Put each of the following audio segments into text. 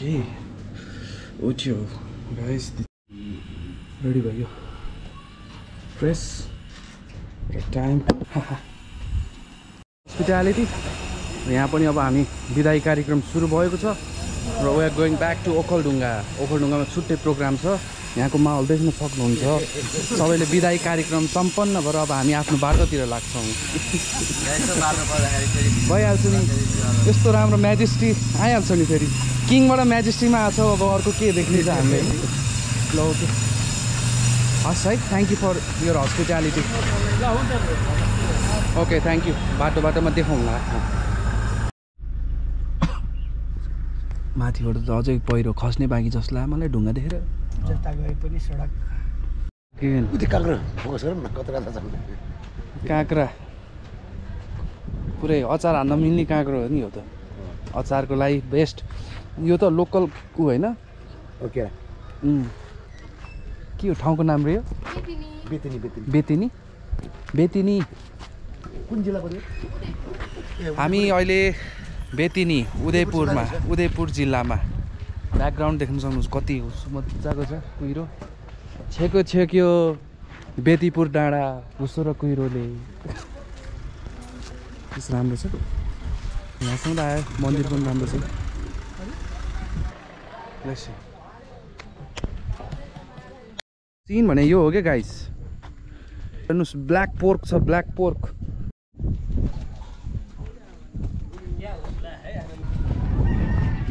चाहिँ उठ्यो guys, ready भयो फ्रेस र टाइम हस्पिटालिटी। यहाँ पनि अब हामी बिदाई कार्यक्रम सुरु भएको छ र we are going back to Okhaldhunga. ओखलढुङ्गामा छुट्टै प्रोग्राम छ, यहाँको माहौल देख्न सक्नुहुन्छ। सबैले बिदाई कार्यक्रम सम्पन्न भएर अब हामी आफ्नो बाटोतिर लाग्छौँ। भइहाल्छ नि, यस्तो राम्रो म्याजेस्टी आइहाल्छ नि, फेरि किङबाट म्याजेस्टीमा आएको छ। अब अर्को के देख्ने छ हामीले। ल ओके, हस् है, thank you for your hospitality. Okay thank you. बाटोमा देखाउँला। माथिबाट त अझै पहिरो खस्ने बाँकी जस्तो लाग्यो मलाई ढुङ्गा देखेर। जता गए पनि सडक काँक्रा पुरै अचार हान्न मिल्ने काँक्रो हो नि यो त, अचारको लागि बेस्ट। यो त लोकल को होइन? ओके के हो ठाउँको नाम रे? बेतिनी। कुन जिल्ला पर्यो? हामी अहिले बेतिनी उदयपुर जिल्लामा। ब्याकग्राउन्ड देख्न सक्नुहुन्छ कति मजाको छ, कुहिरो छेक्यो बेतीपुर डाँडा हुसो र कुहिरोले। त्यस राम्रो छ, यहाँसम्म आयो। मन्दिर पनि राम्रो छ। सिन भने यो हो क्या गाइस, हेर्नुहोस् ब्ल्याक पोर्क छ, ब्ल्याक पोर्क।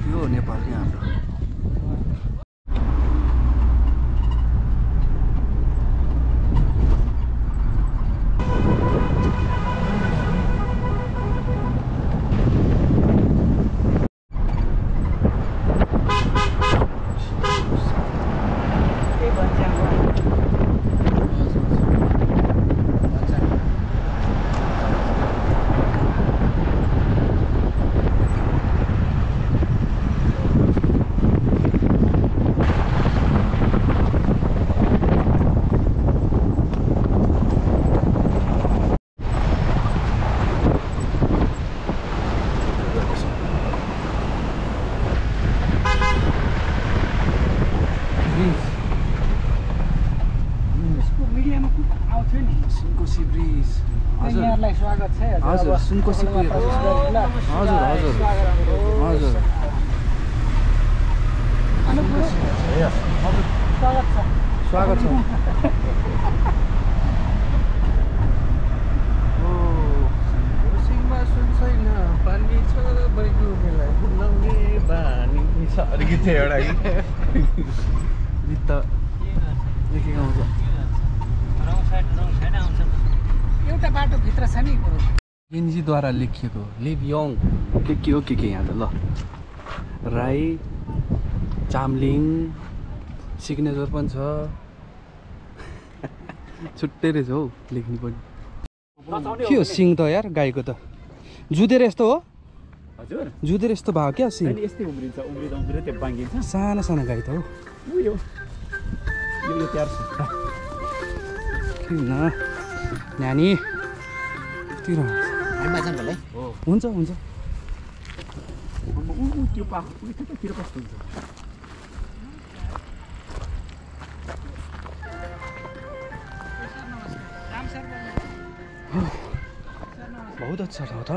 यो हो नेपाल क्या हाम्रो। हजुर सुनकोसी हजुर स्वागत छ। पानी छ बैगु बेला बुलाउने बानी छ अरे गीत एउटा गीत त लेखेको आउँछ। एउटा बाटो भित्र छ नि एनजीद्वारा लेखिएको लिभ यङ के हो के यहाँ त। ल राई चामलिङ सिग्नेचर पनि छ, छुट्टै रहेछ हौ लेख्नु पनि। के हो सिङ त यार गाईको त जुधेर यस्तो हो? हजुर जुधेर यस्तो भयो क्या सिङ? यस्तै उम्रिन्छ त्यो बाङ्गिन्छ। साना गाई त हो यो तयार छ किन नानी तिर हुन्छ त्यो पातिर कस्तो हुन्छ? बहुत अच्छा ठाउँ त।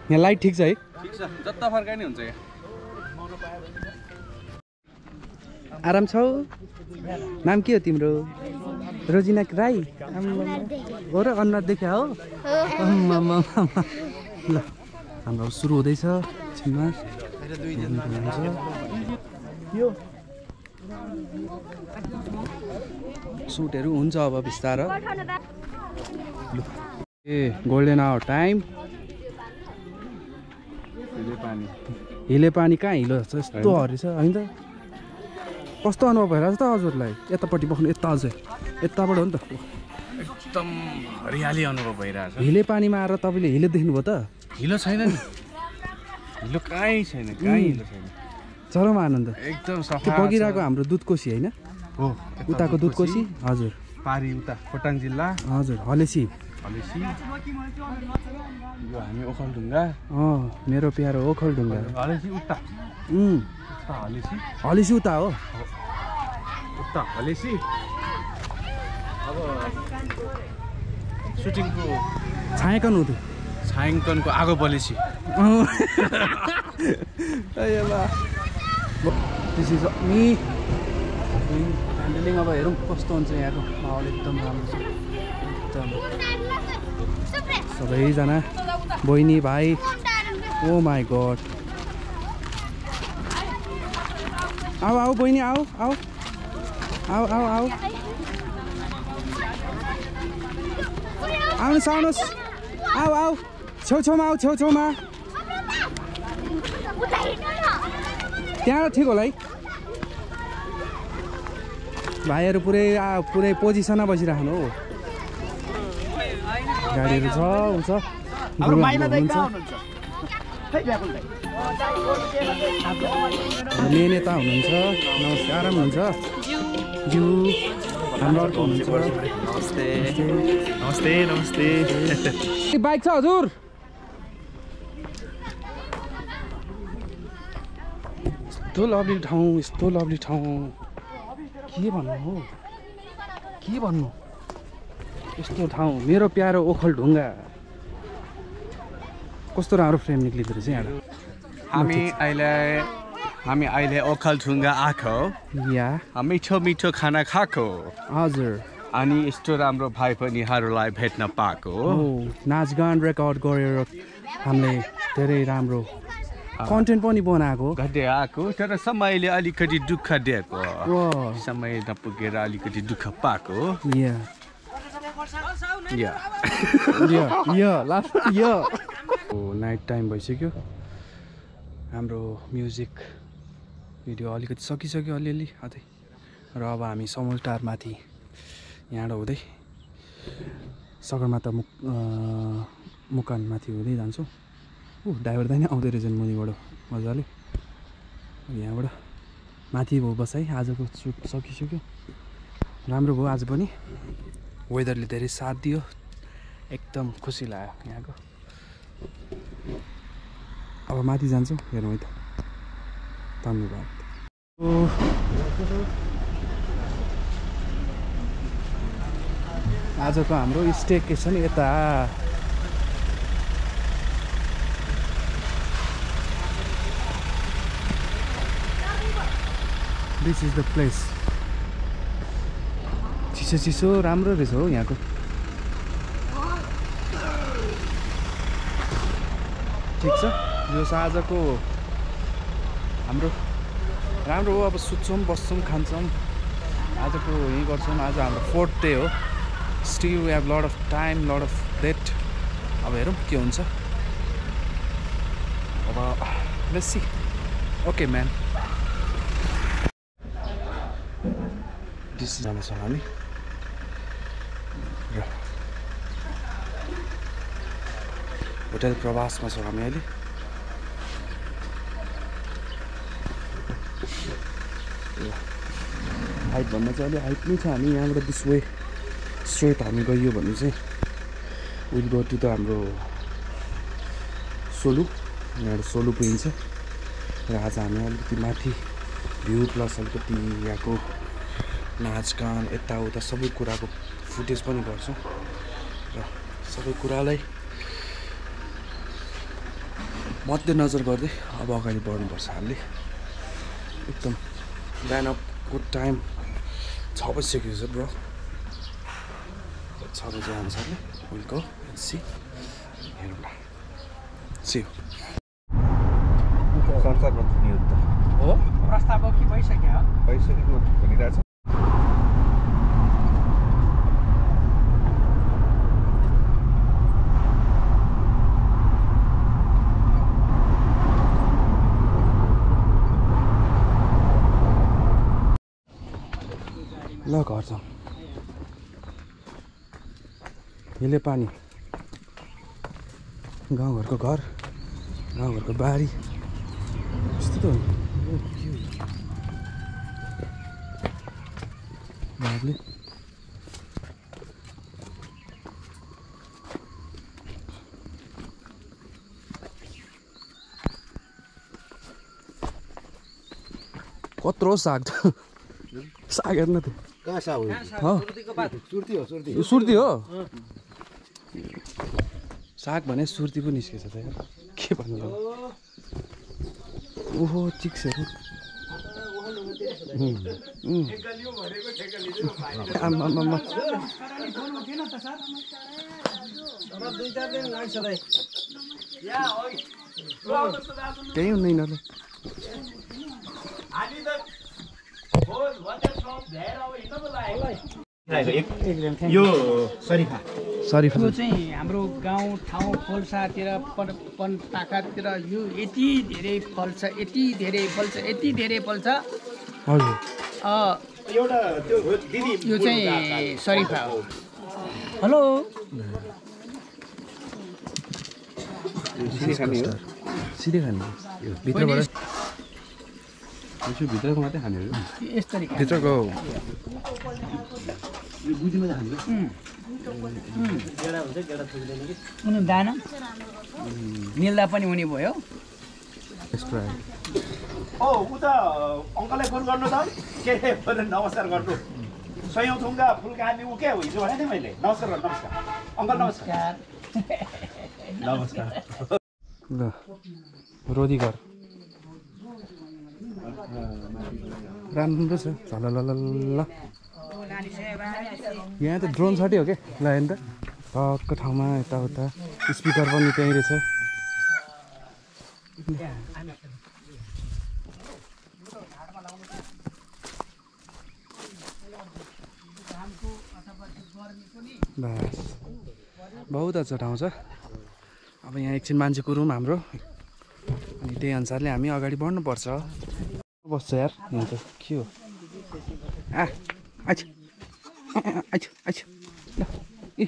यहाँ लाइट ठिक छ है? ठिक छ, जता फर्काइ नै हुन्छ यहाँ। आराम छौ? नाम के हो तिम्रो? रोजिना राई हो र अनुहार देखा हो? ल हाम्रो सुरु हुँदैछ छिनमा। सुटहरू हुन्छ अब बिस्तारै। ए गोल्डन आवर टाइम। हिले पानी कहाँ हिलो छ यस्तो हरि छ होइन त? कस्तो अनुभव भइरहेको छ त हजुरलाई? यतापट्टि बस्नु यता अझै यताबाट हो नि त। एकदम हरियाली अनुभव भइरहेछ। हिले पानीमा आएर तपाईँले हिले देख्नुभयो त? हिलो छैन नि, हिलो कहीँ छैन, कहीँ हिलो छैन। चरम आनन्द एकदम सफा। त्यो बगिरहेको हाम्रो दुधकोशी होइन? हो उताको दुधकोशी हजुर। पारी उता खोटाङ जिल्ला हजुर हलेसी हलेसी यो हामी ओखलढुङ्गा मेरो प्यारो ओखलढुङ्गा हलेसी उता हलेसी हलेसी उता हो उता हलेसी अब सुटिङको छायाङ्कन हुँदो छायाङ्कनको आगो बलेसी त्यसै नि ह्यान्डलिङ अब हेरौँ कस्तो हुन्छ यहाँको माहौल एकदम राम्रो छ एकदम सबैजना बहिनी भाइ ओ माई गड आऊ आऊ बहिनी आऊ आऊ आऊ आऊ आऊ आउनुहोस् आउनुहोस् आऊ आऊ छेउछेउमा आऊ छेउछेउमा त्यहाँ ठिक होला है भाइहरू पुरै पोजिसनमा बसिराख्नु हो गाडीहरू छ हुन्छ मेन नेता हुनुहुन्छ नमस्ते आराम हुनुहुन्छ ज्यू हाम्रो अर्को हुनुहुन्छ नमस्ते नमस्ते बाइक छ हजुर यस्तो लभली ठाउँ के भन्नु यस्तो ठाउँ मेरो प्यारो ओखलढुङ्गा कस्तो राम्रो फ्रेम निक्लिँदो रहेछ यहाँ हामी अहिले ओखलढुङ्गा आएको या मिठो मिठो खाना खाएको हजुर अनि यस्तो राम्रो भाइ बहिनीहरूलाई भेट्न पाएको नाचगान रेकर्ड गरेर हामीले धेरै राम्रो कन्टेन्ट पनि बनाएको घटे आएको तर समयले अलिकति दुःख दिएको समय नपुगेर अलिकति दुःख पाएको नाइट टाइम भइसक्यो हाम्रो म्युजिक भिडियो अलिकति सकिसक्यो अलिअलि अझै र अब हामी समलटारमाथि यहाँबाट हुँदै सगरमाथा मुकानमाथि हुँदै जान्छौँ ड्राइभर दाइ नै आउँदै रहेछ मुनिबाट मजाले यहाँबाट माथि भयो बस है आजको सुट सकिसक्यो राम्रो भयो आज पनि वेदरले धेरै साथ दियो एकदम खुसी लाग्यो यहाँको अब माथि जान्छौँ हेरौँ है त धन्यवाद आजको हाम्रो स्टेकेसन यता दिस इज द प्लेस चिसो चिसो राम्रो रहेछ हो यहाँको ठिक छ यो आजको हाम्रो राम्रो हो अब सुत्छौँ बस्छौँ खान्छौँ आजको यहीँ गर्छौँ आज हाम्रो 4th डे हो still we have lot of time lot of date अब हेरौँ के हुन्छ अब let's see okay man this जानेछौँ हामी र होटल प्रवासमा छौँ हामी अहिले हाइट भन्दा चाहिँ अलि हाइट नै छ हामी यहाँबाट दिस वे स्ट्रेट हामी गयो भने चाहिँ विल गो टु द हाम्रो सोलु यहाँबाट सोलु पुगिन्छ र आज हामी अलिकति माथि भ्यू प्लस अलिकति यहाँको नाचगान यताउता सबै कुराको फुटेज पनि गर्छौँ र सबै कुरालाई मध्यनजर गर्दै अब अगाडि बढ्नुपर्छ हामीले एकदम बिहान अपको टाइम 6 बजिसकेको छ ब्रो 6 बजे अनुसारले विल गो सी हेरौँ न सी संसार मन्त्री युद्ध हो प्रस्ताव कि भइसक्यो भइसकेको भनिरहेछ ल घर छ यसले पानी गाउँघरको घर गाउँघरको बारी यस्तो त बारले कत्रो साग त साग हेर्न त कहाँ साग हो सुर्ती हो साग भने सुर्ती पो निस्केछ त यार के भन्नु ओहो चिक्सहरू आमामामा त्यही हुँदैन ल यो सरिफा सरिफा यो चाहिँ हाम्रो गाउँ ठाउँ खोल्सातिर पनपाखातिर यो यति धेरै फल्छ यति धेरै फल्छ यति धेरै फल्छ हजुर एउटा त्यो दिदी यो चाहिँ सरिफा हो हेलो सिधै खाने भित्रबाट भित्रको मात्रै खाने यसरी भित्रको उनी दाना मिल्दा पनि हुने भयो एक्स्ट्रा ओ उता अङ्कललाई फोन गर्नु त के नमस्कार गर्नु सयौँ थुङ्गा फुलका हामी ऊ के हिजो भने नि मैले नमस्कार गर्नु नमस्कार अङ्कल नमस्कार नमस्कार ल रोदी घर राम्रो छ ल यहाँ त ड्रोन छटी हो क्या ल हेर्नु त टक्क ठाउँमा यताउता स्पिकर पनि त्यहीँ रहेछ बस बहुत अच्छा ठाउँ छ अब यहाँ एकछिन मान्छेको रुम हाम्रो अनि त्यही अनुसारले हामी अगाडि बढ्नुपर्छ बस्छ यार यहाँ त के हो आछ ल ए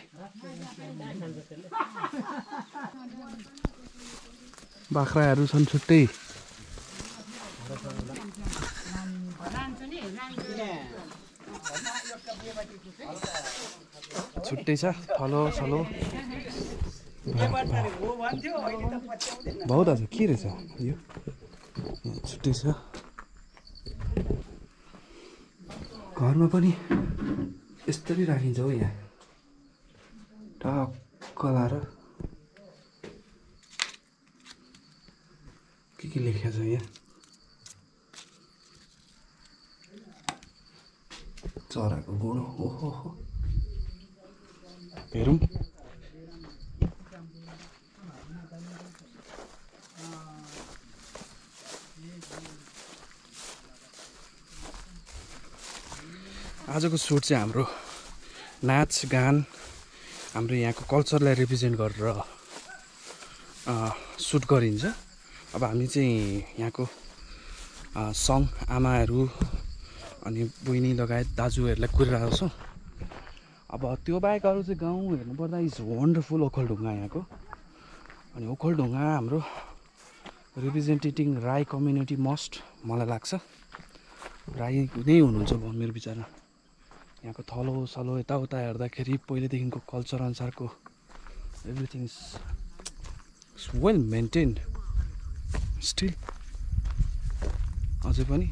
बाख्राहरू छन् छुट्टै छुट्टै छ थलो सलो बहुत हजुर के रहेछ यो छुट्टै छ घरमा पनि यस्तरी राखिन्छ हो यहाँ टक्क लाएर के लेखेको छ यहाँ चराको गुण ओहो हेरौँ आजको सुट चाहिँ हाम्रो नाच गान हाम्रो यहाँको कल्चरलाई रिप्रेजेन्ट गरेर सुट गरिन्छ। अब हामी चाहिँ यहाँको सङ आमाहरू अनि बहिनी लगायत दाजुहरूलाई कुरिरहेको छौँ। अब त्यो बाहेक अरू चाहिँ गाउँ हेर्नुपर्दा इज वन्डरफुल ओखलढुङ्गा यहाँको। अनि ओखलढुङ्गा हाम्रो रिप्रेजेन्टेटिङ राई कम्युनिटी मस्ट मलाई लाग्छ राई नै हुनुहुन्छ मेरो विचारमा। यहाँको थलो सलो यताउता हेर्दाखेरि पहिलेदेखिको कल्चर अनुसारको everything is well maintained still अझै पनि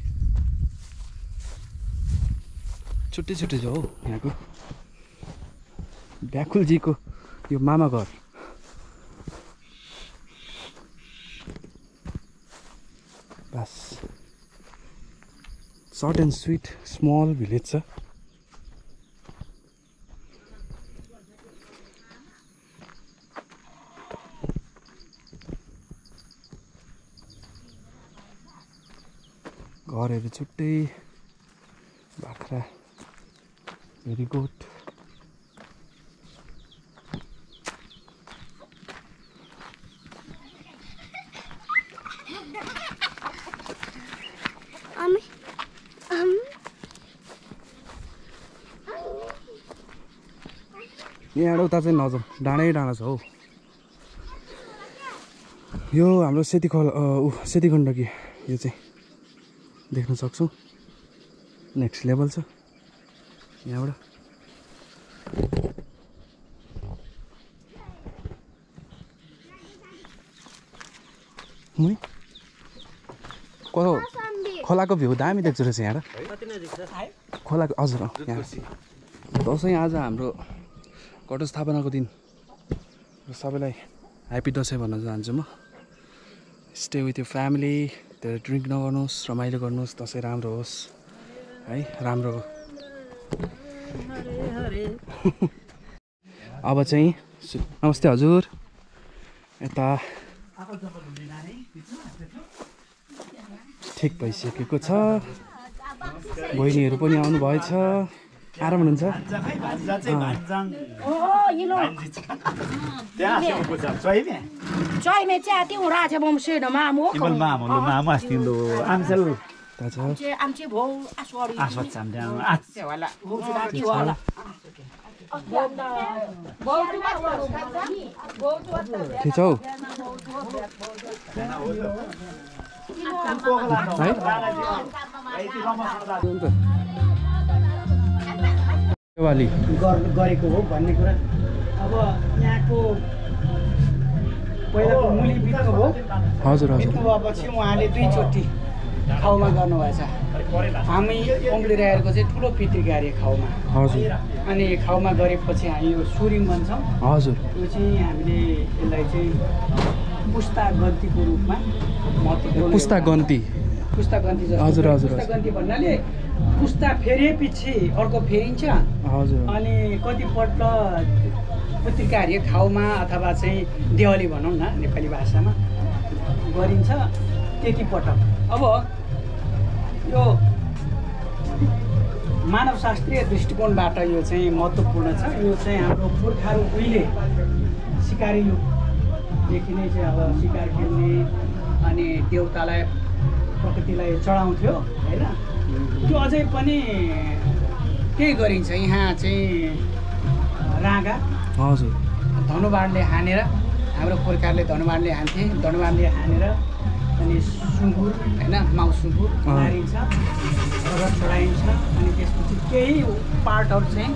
छुट्टै छुट्टै छ हो यहाँको। ब्याकुलजीको यो मामा घर बस short and sweet small village छ। घरहरू छुट्टै बाख्रा भेरी गुड। यहाँ उता चाहिँ नजाउँ डाँडै डाँडा छ हौ। यो हाम्रो सेती गण्डकी यो चाहिँ देख्न सक्छौँ नेक्स्ट लेभल छ यहाँबाट। कता खोलाको भ्यू दामी देख्छु रहेछ यहाँ खोलाको हजुर यहाँ दसैँ आज हाम्रो कटो स्थापनाको दिन र सबैलाई ह्याप्पी दसैँ भन्न चाहन्छु म स्टे विथ यो फ्यामिली धेरै ड्रिङ्क नगर्नुहोस् रमाइलो गर्नुहोस् दसैँ राम्रो होस् है राम्रो हो अब चाहिँ नमस्ते हजुर यता ठिक भइसकेको छ बहिनीहरू पनि आउनु भएछ आराम हुनुहुन्छ ठिक छौ गरेको हो भन्ने कुरा अब यहाँको पहिलाको मुली बित्नु हो हजुर हजुर बित्नु भएपछि उहाँले 2 चोटि खाउमा गर्नुभएछ हामी ओम्लिरहेको चाहिँ ठुलो पितृकार्य खाउमा हजुर अनि खाउमा गरेपछि हामी यो सुरिङ भन्छौँ हजुर यो चाहिँ हामीले यसलाई चाहिँ पुस्ता गन्तीको रूपमा महत्त्वपूर्ण पुस्ता गन्ती हजुर हजुर पुस्ता गन्ती भन्नाले पुस्ता फेरेपछि अर्को फेरिन्छ हजुर अनि कतिपल्ट पितृकार्य खाउमा अथवा चाहिँ देवाली भनौँ न नेपाली भाषामा गरिन्छ त्यति पटक अब यो मानवशास्त्रीय दृष्टिकोणबाट यो चाहिँ महत्त्वपूर्ण छ यो चाहिँ हाम्रो पुर्खाहरू उहिले सिकारी युगदेखि नै चाहिँ अब शिकार खेल्ने अनि देवतालाई प्रकृतिलाई चढाउँथ्यो होइन त्यो अझै पनि केही गरिन्छ यहाँ चाहिँ राँगा हजुर धनुबाणले हानेर हाम्रो पुर्खाहरूले धनुबाणले हान्थे धनुबाणले हानेर अनि सुँगुर होइन माउ सुँगुर मारिन्छ र चढाइन्छ अनि त्यसपछि केही पार्टहरू चाहिँ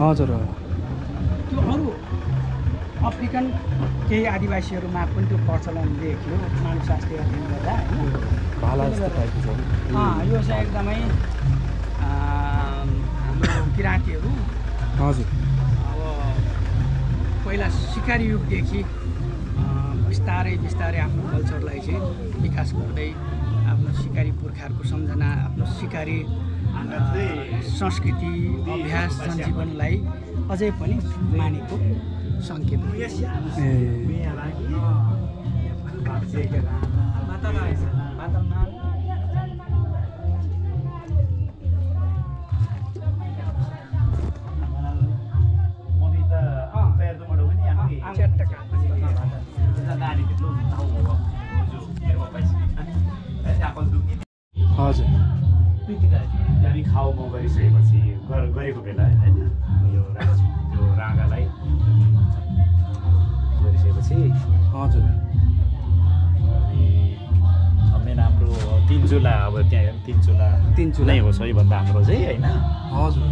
हजुर त्यो अरू अफ्रिकन केही आदिवासीहरूमा पनि त्यो प्रचलन देखियो मानवशास्त्रीय अध्ययन गर्दा होइन यो चाहिँ एकदमै हाम्रो किराँतीहरू हजुर अब पहिला सिकारी युगदेखि बिस्तारै बिस्तारै आफ्नो कल्चरलाई चाहिँ विकास गर्दै आफ्नो सिकारी पुर्खाहरूको सम्झना आफ्नो सिकारी संस्कृति अभ्यास जनजीवनलाई अझै पनि मानेको सङ्केत हजुर हामी खाउमा गरिसकेपछि गरेको बेला होइन यो राँगालाई गरिसकेपछि हजुर अनि मेन हाम्रो 3 चुला अब त्यहाँ 3 चुला नै हो सबैभन्दा हाम्रो चाहिँ होइन हजुर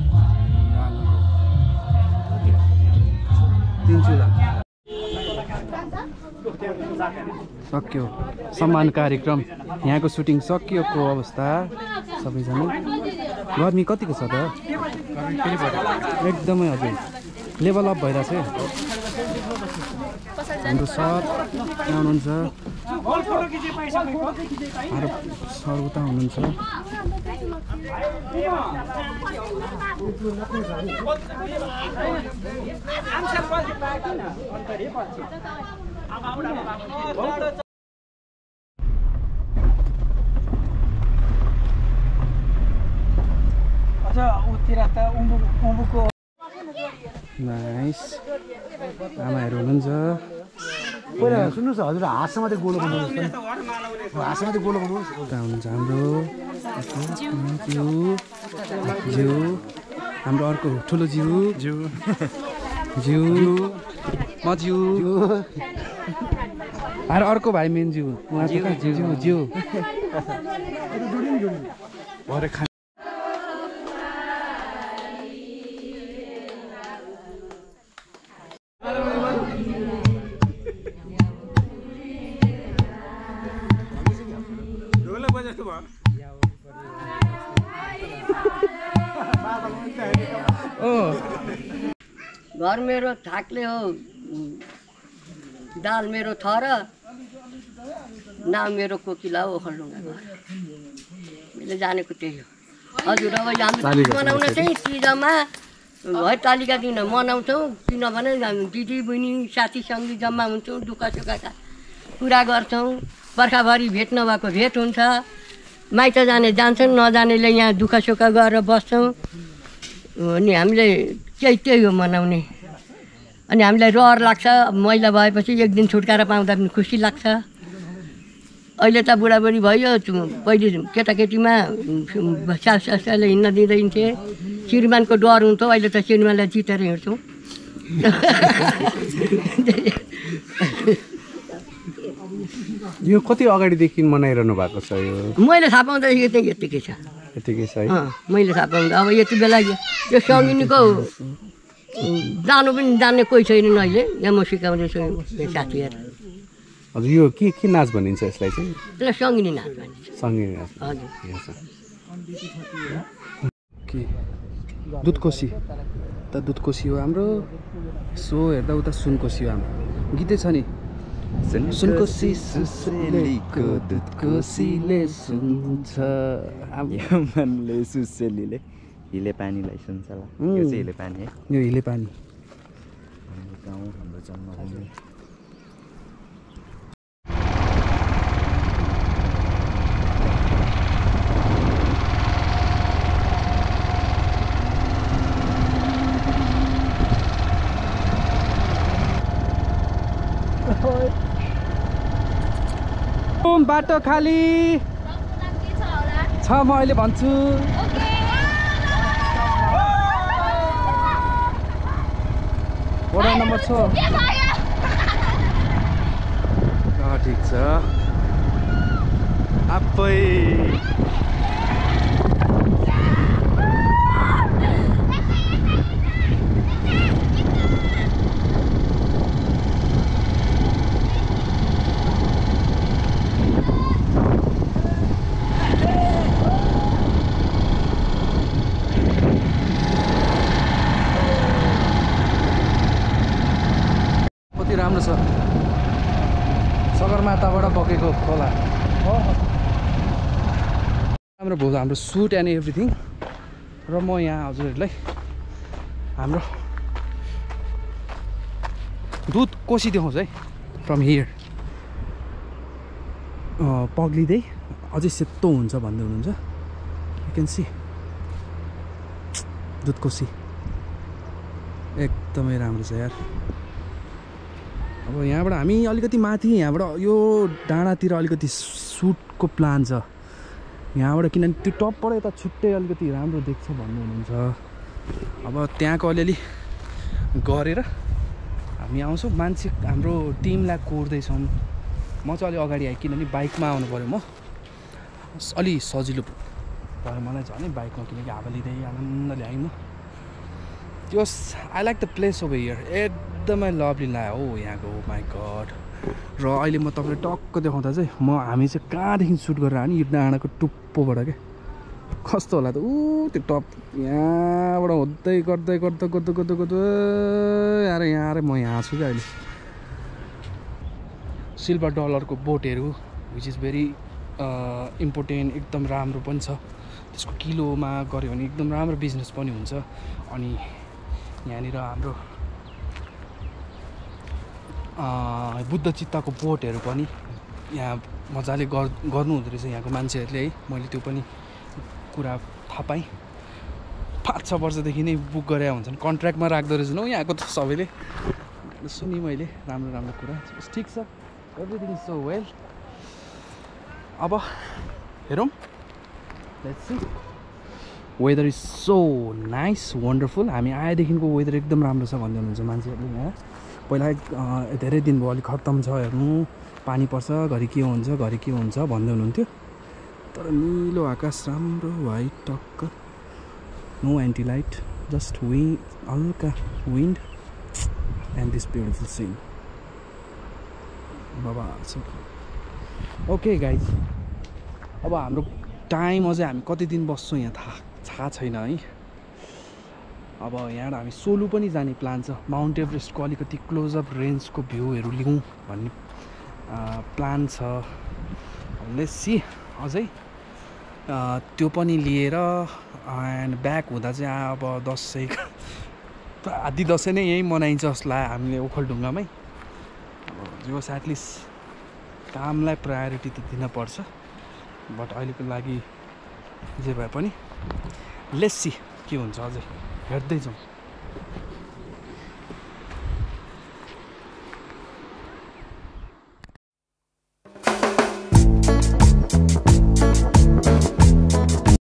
3 चुला सक्यो सम्मान कार्यक्रम यहाँको सुटिङ सकिएको अवस्था सबैजना गर्मी कतिको छ त एकदमै हजुर लेभल अप भइरहेछ हाम्रो सर यहाँ हुनुहुन्छ हाम्रो सर उता हुनुहुन्छ अझ उतिर त उम्बुको नाइस आमाहरू हुनुहुन्छ पहिला सुन्नुहोस् हजुर हातसँग मात्रै गोलो बनाउनुहोस् हातसँग मात्रै गोलो बनाउनुहोस् उता हुनुहुन्छ हाम्रो जिउ हाम्रो अर्को ठुलो जिउ म जिउ अरे अर्को भाइ मेन जिउ उहाँ चाहिँ जिउ भरे खा घर मेरो थाक्ले हो दाल मेरो थर नाम मेरो कोकिला हो ओखलढुङ्गा घर मैले जानेको त्यही हो हजुर अब हाम्रो मनाउन चाहिँ सिजमा हरितालिका दिन मनाउँछौँ किनभने दिदी बहिनी साथी सङ्गी जम्मा हुन्छौँ दुःख सुखका कुरा गर्छौँ बर्खाभरि भेट नभएको भेट हुन्छ माइत जाने जान्छन् नजानेले यहाँ दुःख सुख गरेर बस्छौँ अनि हामीले त्यही हो मनाउने अनि हामीलाई रहर लाग्छ मैला भएपछि एक दिन छुटकारा पाउँदा पनि खुसी लाग्छ अहिले त बुढाबुढी भयो पहिले केटाकेटीमा सासुले हिँड्न दिँदैन्थे श्रीमानको डर हुन्थ्यो अहिले त श्रीमानलाई जितेर हिँड्छौँ यो कति अगाडिदेखि मनाइरहनु भएको छ यो मैले थाहा पाउँदाखेरि यतिकै छ यतिकै छ है मैले थाहा पाउँदा अब यति बेला यो सङ्गिनीको जानु पनि जान्ने कोही छैन अहिले यहाँ म सिकाउँदैछु साथीहरू हजुर यो के नाच भनिन्छ यसलाई चाहिँ यसलाई सङ्गिनी नाच भनिन्छ सङ्गिनी नाच हजुर के दुधकोसी त दुधकोसी हो हाम्रो सो हेर्दा उता सुनकोसी हो हाम्रो गीतै छ नि सुनकोसी सुसेलीको दुधकोसीले सुन्छ मनले सुसेलीले हिले पानीलाई सुन्छ ल यो चाहिँ हिले पानी है यो हिले पानी गाउँ हाम्रो जन्मभूमि बाटो खाली छ म अहिले भन्छु वडा नम्बर 6 ठिक छ आप्पै राम्रो छ सगरमाथाबाट बगेको खोला राम्रो भयो हाम्रो सुट एन्ड एभ्रिथिङ र म यहाँ हजुरहरूलाई हाम्रो दुध कोसी देखाउँछु है फ्रम हियर पग्लिँदै अझै सेतो हुन्छ भन्दै हुनुहुन्छ यु क्यान सी दुध कोसी एकदमै राम्रो छ यार अब यहाँबाट हामी अलिकति माथि यहाँबाट यो डाँडातिर अलिकति सुटको प्लान छ यहाँबाट किनभने त्यो टपबाट यता छुट्टै अलिकति राम्रो देख्छ भन्नु हुनुहुन्छ अब त्यहाँको अलिअलि गरेर हामी आउँछौँ मान्छे हाम्रो टिमलाई कोर्दैछौँ म चाहिँ अलि अगाडि आएँ किनभने बाइकमा आउनु पऱ्यो म अलि सजिलो भयो मलाई झन् बाइकमा किनकि हावा लिँदै आनन्दले आएँ म त्यो I like the place over here एकदमै लभली लाग्यो हो यहाँको माई गड र अहिले म तपाईँलाई टक्क देखाउँदा चाहिँ हामी चाहिँ कहाँदेखि सुट गरेर आयो नि यो डाँडाको टुप्पोबाट क्या कस्तो होला त त्यो टप यहाँबाट हुँदै गर्दै गर्दै गर्दै गर्दै गर्दै आएर यहाँ आएर म यहाँ छु क्या अहिले सिल्भर डलरको बोटहरू विच इज भेरी इम्पोर्टेन्ट एकदम राम्रो पनि छ त्यसको किलोमा गऱ्यो भने एकदम राम्रो बिजनेस पनि हुन्छ अनि यहाँनिर हाम्रो बुद्ध चित्तको बोटहरू पनि यहाँ मजाले गर्नु हुँदो रहेछ यहाँको मान्छेहरूले है मैले त्यो पनि कुरा थाहा पाएँ 5-6 वर्षदेखि नै बुक गरेर हुन्छन् कन्ट्र्याक्टमा राख्दो रहेछन् हो यहाँको त सबैले सुनि मैले राम्रो राम्रो कुरा ठिक छ एभ्रिथिङ इज सो वेल अब हेरौँ let's see whether is so nice wonderful हामी आएदेखिको वेदर एकदम राम्रो छ भन्दै हुनुहुन्छ मान्छेहरूले यहाँ पहिला धेरै दिन भयो अलिक खत्तम छ हेर्नु पानी पर्छ घरि के हुन्छ भन्दै हुनुहुन्थ्यो तर निलो आकाश राम्रो वाइट टक्क नो एन्टी लाइट जस्ट हल्का wind and this beautiful scene बाबा ओके गाइज अब हाम्रो टाइम अझै हामी कति दिन बस्छौँ यहाँ थाहा छैन है अब यहाँबाट हामी सोलु पनि जाने प्लान छ। माउन्ट एभरेस्टको अलिकति क्लोजअप रेन्जको भ्यूहरू लिउँ भन्ने प्लान छ। लेट्स सी अझै त्यो पनि लिएर एन्ड ब्याक हुँदा चाहिँ अब दसैँको आधी दसैँ नै यहीँ मनाइन्छ जस्तो लाग्यो हामीले ओखलढुङ्गामै। अब जोस् एटलिस्ट कामलाई प्रायोरिटी त दिनपर्छ, बट अहिलेको लागि जे भए पनि लेट्स सी के हुन्छ, अझै हेर्दै जाउँ।